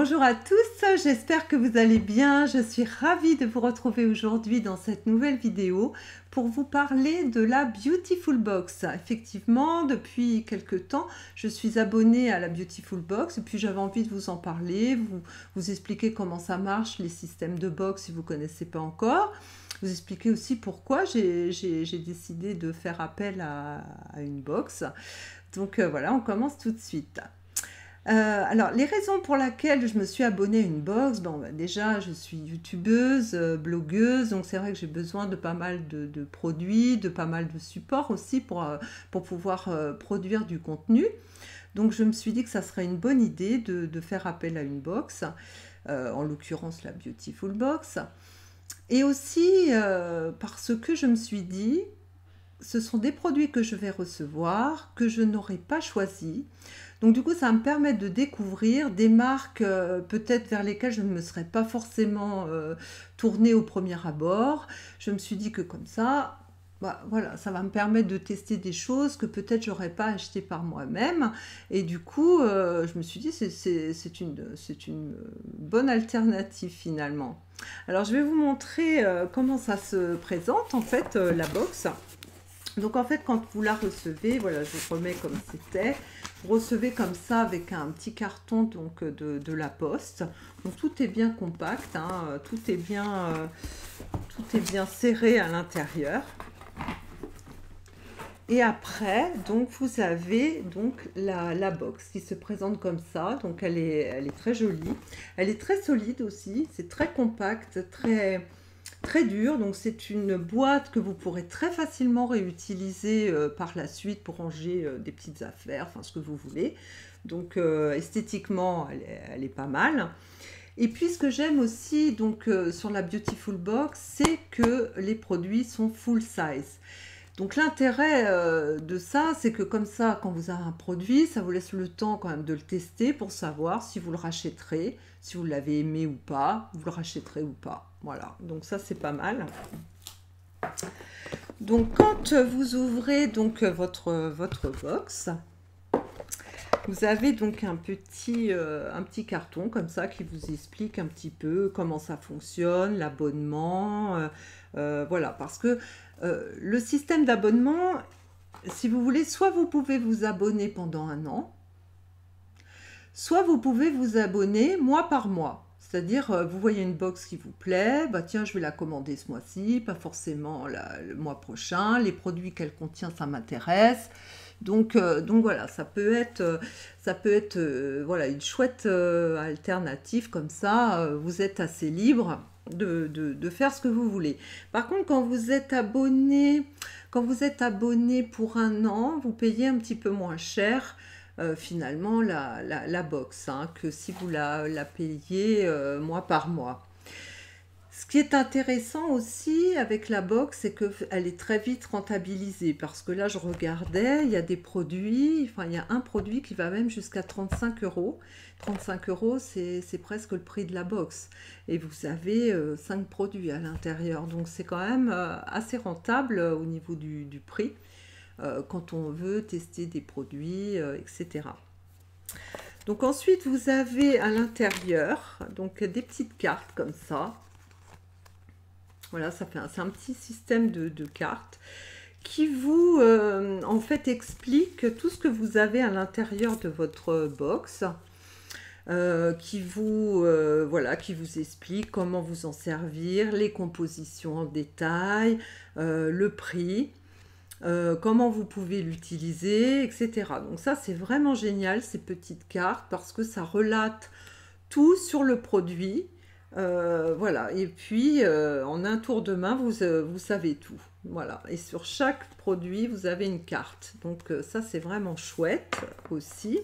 Bonjour à tous, j'espère que vous allez bien. Je suis ravie de vous retrouver aujourd'hui dans cette nouvelle vidéo pour vous parler de la Beautiful Box. Effectivement, depuis quelques temps, je suis abonnée à la Beautiful Box et puis j'avais envie de vous en parler, vous expliquer comment ça marche, les systèmes de box si vous ne connaissez pas encore. Vous expliquer aussi pourquoi j'ai décidé de faire appel à une box. Donc voilà, on commence tout de suite. Alors, les raisons pour lesquelles je me suis abonnée à une box, bon, bah, déjà, je suis youtubeuse, blogueuse, donc c'est vrai que j'ai besoin de pas mal de produits, de pas mal de supports aussi pour pouvoir produire du contenu. Donc, je me suis dit que ça serait une bonne idée de faire appel à une box, en l'occurrence la Beautiful Box. Et aussi parce que je me suis dit, ce sont des produits que je vais recevoir, que je n'aurais pas choisis. Donc du coup, ça va me permettre de découvrir des marques peut-être vers lesquelles je ne me serais pas forcément tournée au premier abord. Je me suis dit que comme ça, bah, voilà, ça va me permettre de tester des choses que peut-être j'aurais pas achetées par moi-même. Et du coup, je me suis dit c'est une bonne alternative finalement. Alors je vais vous montrer comment ça se présente en fait la box. Donc en fait, quand vous la recevez, voilà, je vous remets comme c'était. Vous recevez comme ça avec un petit carton donc de la poste. Donc tout est bien compact, hein, tout est bien serré à l'intérieur. Et après, donc vous avez donc la box qui se présente comme ça. Donc elle est très jolie. Elle est très solide aussi. C'est très compact, très dur, donc c'est une boîte que vous pourrez très facilement réutiliser par la suite pour ranger des petites affaires, enfin ce que vous voulez. Donc esthétiquement, elle est pas mal. Et puis ce que j'aime aussi donc sur la Beautiful Box, c'est que les produits sont full size. Donc l'intérêt de ça, c'est que comme ça, quand vous avez un produit, ça vous laisse le temps quand même de le tester pour savoir si vous le rachèterez, si vous l'avez aimé ou pas, vous le rachèterez ou pas. Voilà, donc ça c'est pas mal. Donc quand vous ouvrez donc votre box, vous avez donc un petit carton comme ça qui vous explique un petit peu comment ça fonctionne, l'abonnement, voilà, parce que le système d'abonnement, si vous voulez, soit vous pouvez vous abonner pendant 1 an, soit vous pouvez vous abonner mois par mois. C'est-à-dire, vous voyez une box qui vous plaît, bah tiens, je vais la commander ce mois-ci, pas forcément le mois prochain, les produits qu'elle contient, ça m'intéresse. Donc voilà, ça peut être voilà, une chouette alternative comme ça, vous êtes assez libre de faire ce que vous voulez. Par contre, quand vous êtes abonné pour 1 an, vous payez un petit peu moins cher finalement la box hein, que si vous la payez mois par mois. Ce qui est intéressant aussi avec la box, c'est qu'elle est très vite rentabilisée parce que là, je regardais, il y a des produits, enfin, il y a un produit qui va même jusqu'à 35 euros. 35 euros, c'est presque le prix de la box. Et vous avez 5 produits à l'intérieur. Donc, c'est quand même assez rentable au niveau du prix quand on veut tester des produits, etc. Donc, ensuite, vous avez à l'intérieur donc des petites cartes comme ça. Voilà, c'est un petit système de cartes qui vous, en fait, explique tout ce que vous avez à l'intérieur de votre box, voilà, qui vous explique comment vous en servir, les compositions en détail, le prix, comment vous pouvez l'utiliser, etc. Donc ça, c'est vraiment génial, ces petites cartes, parce que ça relate tout sur le produit. Voilà, et puis en un tour de main, vous savez tout. Voilà, et sur chaque produit, vous avez une carte. Donc ça, c'est vraiment chouette aussi.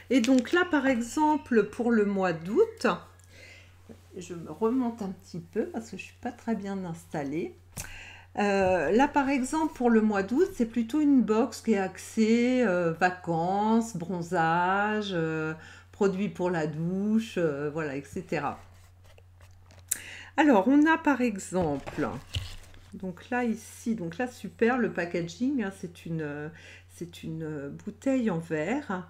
Et donc là, par exemple, pour le mois d'août, je me remonte un petit peu parce que je ne suis pas très bien installée. Là, par exemple, pour le mois d'août, c'est plutôt une box qui est axée vacances, bronzage, produits pour la douche, voilà, etc. Alors, on a par exemple, donc là, ici, donc là, super, le packaging, hein, c'est une bouteille en verre.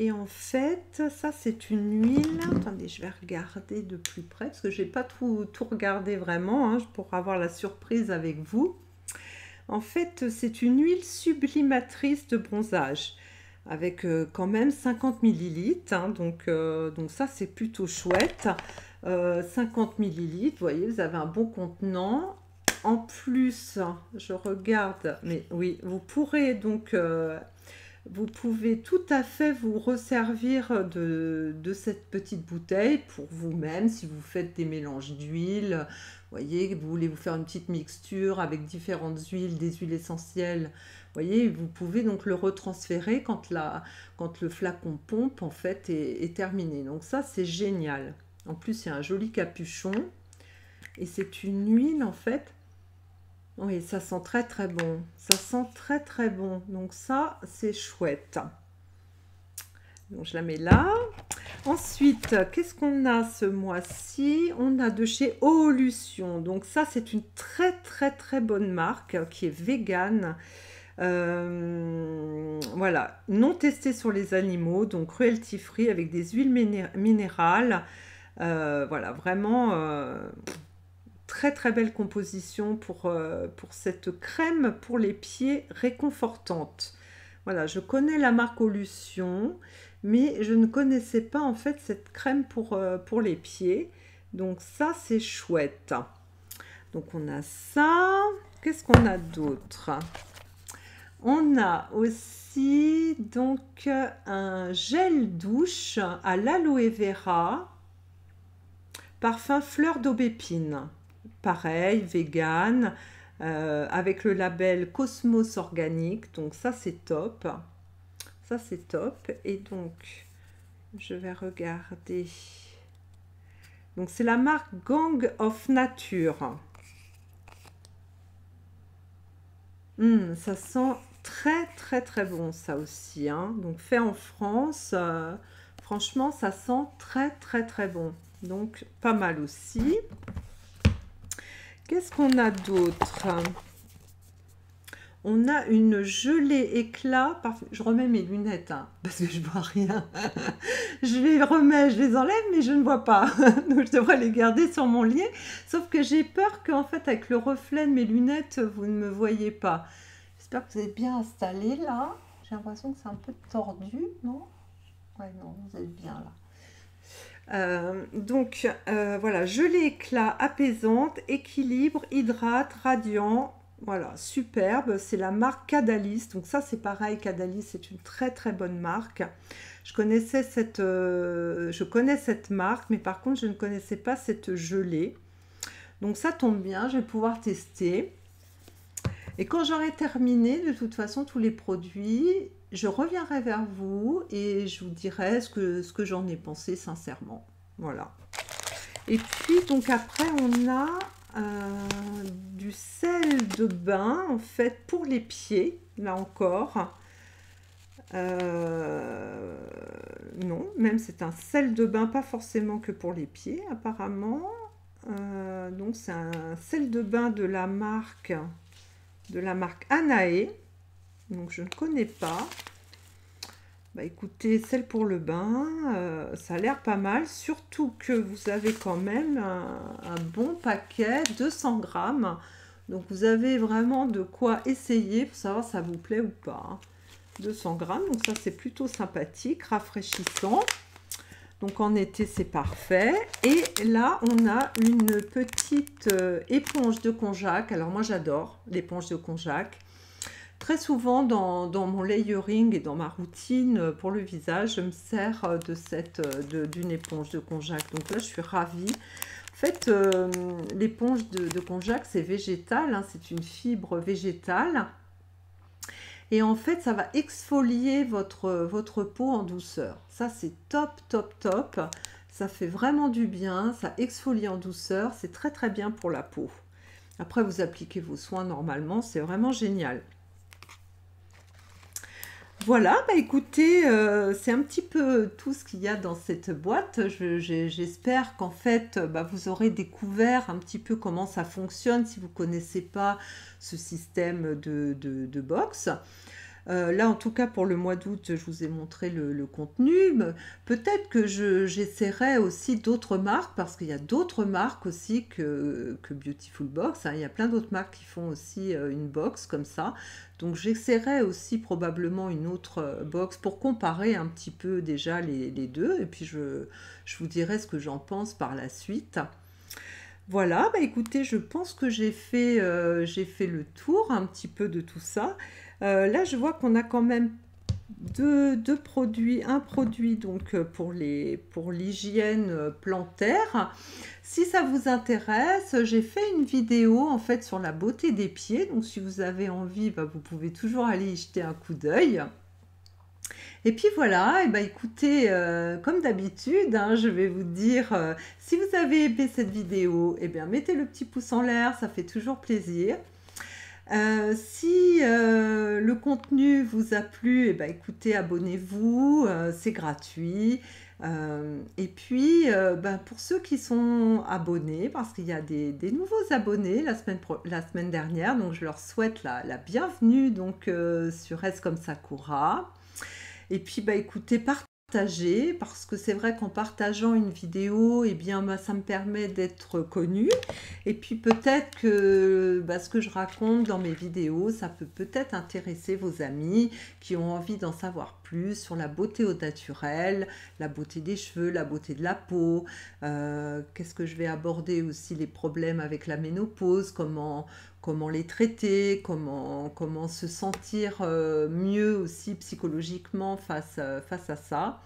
Et en fait, ça c'est une huile. Attendez, je vais regarder de plus près parce que je n'ai pas tout regardé vraiment, hein, pour avoir la surprise avec vous. En fait, c'est une huile sublimatrice de bronzage avec quand même 50 millilitres. Hein, donc ça c'est plutôt chouette. 50 millilitres, vous voyez, vous avez un bon contenant. En plus, je regarde, mais oui, vous pourrez donc... vous pouvez tout à fait vous resservir de cette petite bouteille pour vous-même, si vous faites des mélanges d'huile. Vous voyez, vous voulez vous faire une petite mixture avec différentes huiles, des huiles essentielles. Vous voyez, vous pouvez donc le retransférer quand le flacon pompe en fait est terminé. Donc ça, c'est génial. En plus, il y a un joli capuchon. Et c'est une huile en fait. Oui, ça sent très très bon. Ça sent très très bon. Donc ça, c'est chouette. Donc je la mets là. Ensuite, qu'est-ce qu'on a ce mois-ci? On a de chez Oolution. Donc ça, c'est une très très très bonne marque qui est végane. Voilà, non testée sur les animaux, donc cruelty free avec des huiles minérales. Voilà, vraiment... très très belle composition pour cette crème pour les pieds réconfortante. Voilà, je connais la marque Oolution, mais je ne connaissais pas en fait cette crème pour les pieds. Donc ça, c'est chouette. Donc on a ça. Qu'est-ce qu'on a d'autre? On a aussi donc un gel douche à l'aloe vera, parfum fleur d'aubépine. Pareil, vegan, avec le label Cosmos Organique. Donc ça, c'est top. Ça, c'est top. Et donc, je vais regarder. Donc, c'est la marque Gang of Nature. Ça sent très, très, très bon, ça aussi. Hein. Donc, fait en France. Franchement, ça sent très, très, très bon. Donc, pas mal aussi. Qu'est-ce qu'on a d'autre? On a une gelée éclat. Je remets mes lunettes, hein, parce que je vois rien. Je les remets, je les enlève, mais je ne vois pas. Donc je devrais les garder sur mon lit. Sauf que j'ai peur qu'en fait, avec le reflet de mes lunettes, vous ne me voyez pas. J'espère que vous êtes bien installés là. J'ai l'impression que c'est un peu tordu, non? Ouais, non, vous êtes bien là. Voilà, gelée éclat apaisante, équilibre, hydrate, radiant. Voilà, superbe. C'est la marque Cadalis. Donc ça, c'est pareil, Cadalis, c'est une très très bonne marque. Je connais cette marque, mais par contre, je ne connaissais pas cette gelée. Donc ça tombe bien, je vais pouvoir tester. Et quand j'aurai terminé, de toute façon, tous les produits, je reviendrai vers vous et je vous dirai ce que j'en ai pensé sincèrement. Voilà. Et puis, donc après, on a du sel de bain, en fait, pour les pieds, là encore. Non, même c'est un sel de bain, pas forcément que pour les pieds, apparemment. Donc, c'est un sel de bain de la marque Anae. Donc, je ne connais pas. Bah écoutez, celle pour le bain, ça a l'air pas mal, surtout que vous avez quand même un bon paquet, 200 grammes. Donc vous avez vraiment de quoi essayer pour savoir si ça vous plaît ou pas. Hein. 200 grammes, donc ça c'est plutôt sympathique, rafraîchissant. Donc en été c'est parfait. Et là on a une petite éponge de konjac. Alors moi j'adore l'éponge de konjac. Très souvent dans mon layering et dans ma routine pour le visage, je me sers d'une éponge de konjac. Donc là, je suis ravie. En fait, l'éponge de konjac, c'est végétal, hein, c'est une fibre végétale. Et en fait, ça va exfolier votre peau en douceur. Ça, c'est top, top, top. Ça fait vraiment du bien, ça exfolie en douceur. C'est très, très bien pour la peau. Après, vous appliquez vos soins normalement, c'est vraiment génial. Voilà, bah écoutez, c'est un petit peu tout ce qu'il y a dans cette boîte. J'espère qu'en fait, bah, vous aurez découvert un petit peu comment ça fonctionne si vous ne connaissez pas ce système de box. Là, en tout cas, pour le mois d'août, je vous ai montré le contenu. Peut-être que j'essaierai aussi d'autres marques, parce qu'il y a d'autres marques aussi que Beautiful Box, hein. Il y a plein d'autres marques qui font aussi une box comme ça. Donc, j'essaierai aussi probablement une autre box pour comparer un petit peu déjà les deux. Et puis, je vous dirai ce que j'en pense par la suite. Voilà, bah écoutez, je pense que j'ai fait le tour un petit peu de tout ça. Là, je vois qu'on a quand même deux produits. Un produit donc pour l'hygiène plantaire. Si ça vous intéresse, j'ai fait une vidéo en fait sur la beauté des pieds. Donc si vous avez envie, bah, vous pouvez toujours aller y jeter un coup d'œil. Et puis voilà, et bah écoutez, comme d'habitude, hein, je vais vous dire, si vous avez aimé cette vidéo, eh bien mettez le petit pouce en l'air, ça fait toujours plaisir. Si le contenu vous a plu, eh ben, écoutez, abonnez-vous, c'est gratuit. Et puis, ben, pour ceux qui sont abonnés, parce qu'il y a des nouveaux abonnés la semaine dernière, donc je leur souhaite la bienvenue donc, sur S comme Sakura. Et puis, bah, écoutez, partagez, parce que c'est vrai qu'en partageant une vidéo, eh bien, bah, ça me permet d'être connue. Et puis, peut-être que bah, ce que je raconte dans mes vidéos, ça peut peut-être intéresser vos amis qui ont envie d'en savoir plus sur la beauté au naturel, la beauté des cheveux, la beauté de la peau. Qu'est-ce que je vais aborder aussi les problèmes avec la ménopause, comment les traiter, comment se sentir mieux aussi psychologiquement face à ça.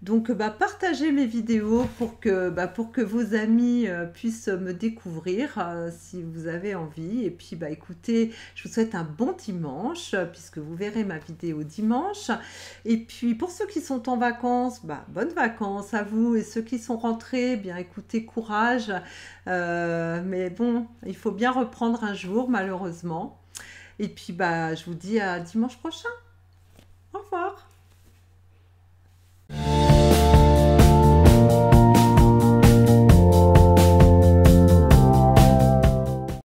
Donc, bah, partagez mes vidéos pour que vos amis puissent me découvrir si vous avez envie. Et puis, bah, écoutez, je vous souhaite un bon dimanche puisque vous verrez ma vidéo dimanche. Et puis, pour ceux qui sont en vacances, bah, bonnes vacances à vous. Et ceux qui sont rentrés, bien écoutez, courage. Mais bon, il faut bien reprendre un jour, malheureusement. Et puis, bah, je vous dis à dimanche prochain. Au revoir.